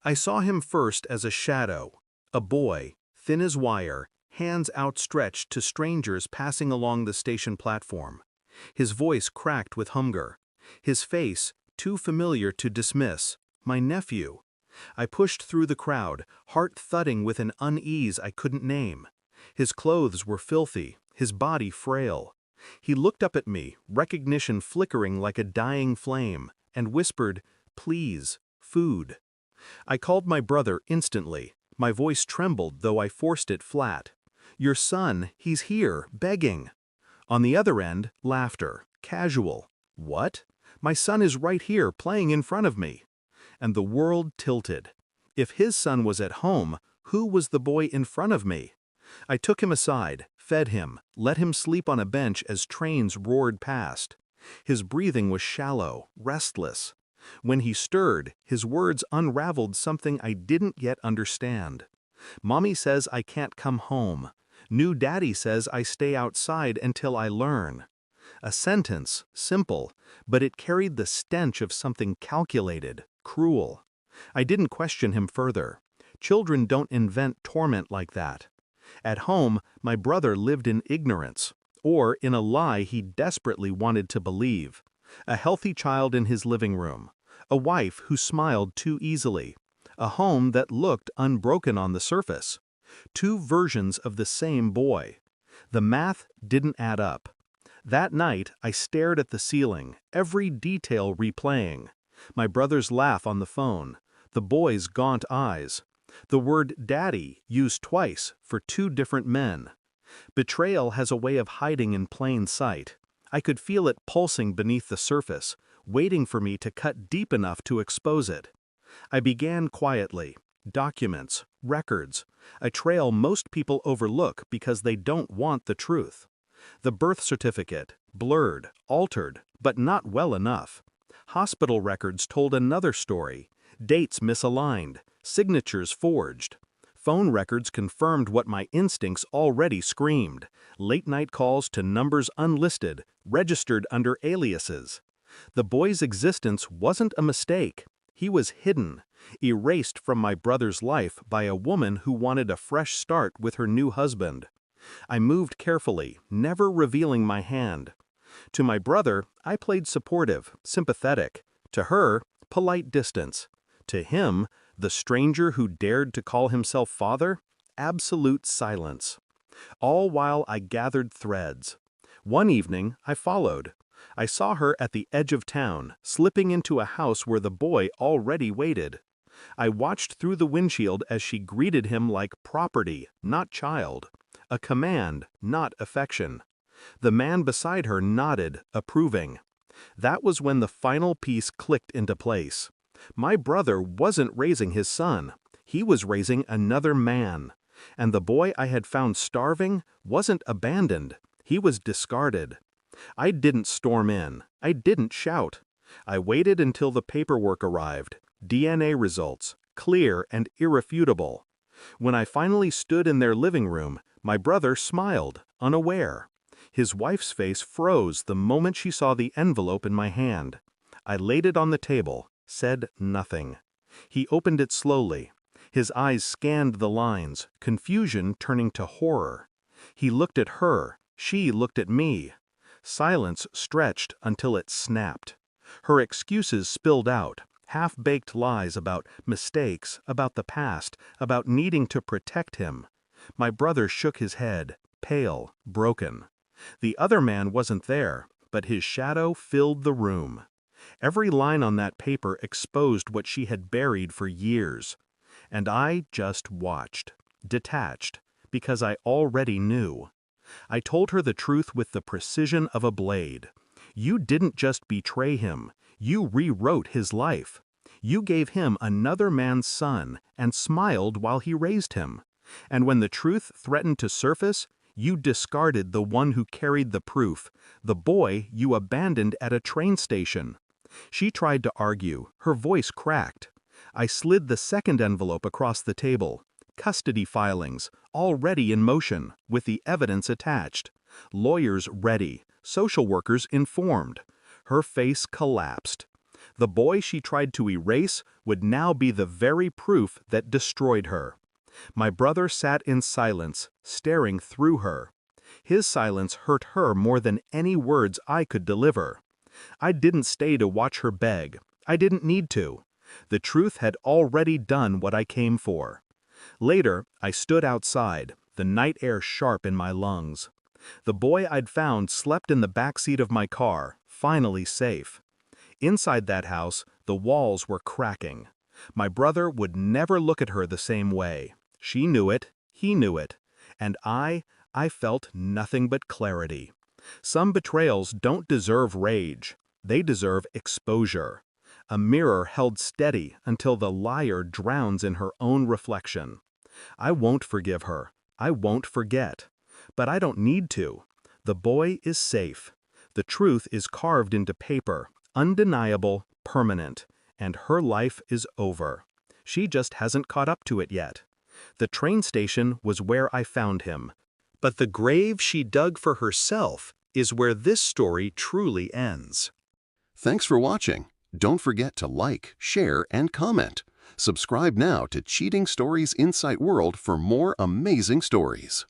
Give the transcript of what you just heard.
I saw him first as a shadow, a boy, thin as wire, hands outstretched to strangers passing along the station platform. His voice cracked with hunger. His face, too familiar to dismiss, my nephew. I pushed through the crowd, heart thudding with an unease I couldn't name. His clothes were filthy, his body frail. He looked up at me, recognition flickering like a dying flame, and whispered, "Please, food." I called my brother instantly. My voice trembled, though I forced it flat. "Your son, he's here, begging." On the other end, laughter, casual. "What? My son is right here, playing in front of me." And the world tilted. If his son was at home, who was the boy in front of me? I took him aside, fed him, let him sleep on a bench as trains roared past. His breathing was shallow, restless. When he stirred, his words unraveled something I didn't yet understand. "Mommy says I can't come home. New daddy says I stay outside until I learn." A sentence, simple, but it carried the stench of something calculated, cruel. I didn't question him further. Children don't invent torment like that. At home, my brother lived in ignorance, or in a lie he desperately wanted to believe. A healthy child in his living room, a wife who smiled too easily, a home that looked unbroken on the surface. Two versions of the same boy. The math didn't add up. That night, I stared at the ceiling, every detail replaying. My brother's laugh on the phone, the boy's gaunt eyes, the word daddy used twice for two different men. Betrayal has a way of hiding in plain sight. I could feel it pulsing beneath the surface, waiting for me to cut deep enough to expose it. I began quietly. Documents, records, a trail most people overlook because they don't want the truth. The birth certificate, blurred, altered, but not well enough. Hospital records told another story, dates misaligned, signatures forged. Phone records confirmed what my instincts already screamed, late-night calls to numbers unlisted, registered under aliases. The boy's existence wasn't a mistake. He was hidden, erased from my brother's life by a woman who wanted a fresh start with her new husband. I moved carefully, never revealing my hand. To my brother, I played supportive, sympathetic. To her, polite distance. To him, the stranger who dared to call himself father, absolute silence. All while I gathered threads. One evening, I followed. I saw her at the edge of town, slipping into a house where the boy already waited. I watched through the windshield as she greeted him like property, not child. A command, not affection. The man beside her nodded, approving. That was when the final piece clicked into place. My brother wasn't raising his son. He was raising another man. And the boy I had found starving wasn't abandoned. He was discarded. I didn't storm in. I didn't shout. I waited until the paperwork arrived. DNA results, clear and irrefutable. When I finally stood in their living room, my brother smiled, unaware. His wife's face froze the moment she saw the envelope in my hand. I laid it on the table, said nothing. He opened it slowly. His eyes scanned the lines, confusion turning to horror. He looked at her, she looked at me. Silence stretched until it snapped. Her excuses spilled out, half-baked lies about mistakes, about the past, about needing to protect him. My brother shook his head, pale, broken. The other man wasn't there, but his shadow filled the room. Every line on that paper exposed what she had buried for years. And I just watched, detached, because I already knew. I told her the truth with the precision of a blade. You didn't just betray him, you rewrote his life. You gave him another man's son and smiled while he raised him. And when the truth threatened to surface, you discarded the one who carried the proof, the boy you abandoned at a train station. She tried to argue, her voice cracked. I slid the second envelope across the table. Custody filings, already in motion, with the evidence attached. Lawyers ready, social workers informed. Her face collapsed. The boy she tried to erase would now be the very proof that destroyed her. My brother sat in silence, staring through her. His silence hurt her more than any words I could deliver. I didn't stay to watch her beg. I didn't need to. The truth had already done what I came for. Later, I stood outside, the night air sharp in my lungs. The boy I'd found slept in the back seat of my car, finally safe. Inside that house, the walls were cracking. My brother would never look at her the same way. She knew it, he knew it, and I felt nothing but clarity. Some betrayals don't deserve rage. They deserve exposure. A mirror held steady until the liar drowns in her own reflection. I won't forgive her. I won't forget. But I don't need to. The boy is safe. The truth is carved into paper, undeniable, permanent, and her life is over. She just hasn't caught up to it yet. The train station was where I found him. But the grave she dug for herself is where this story truly ends. Thanks for watching. Don't forget to like, share, and comment. Subscribe now to Cheating Stories Insight World for more amazing stories.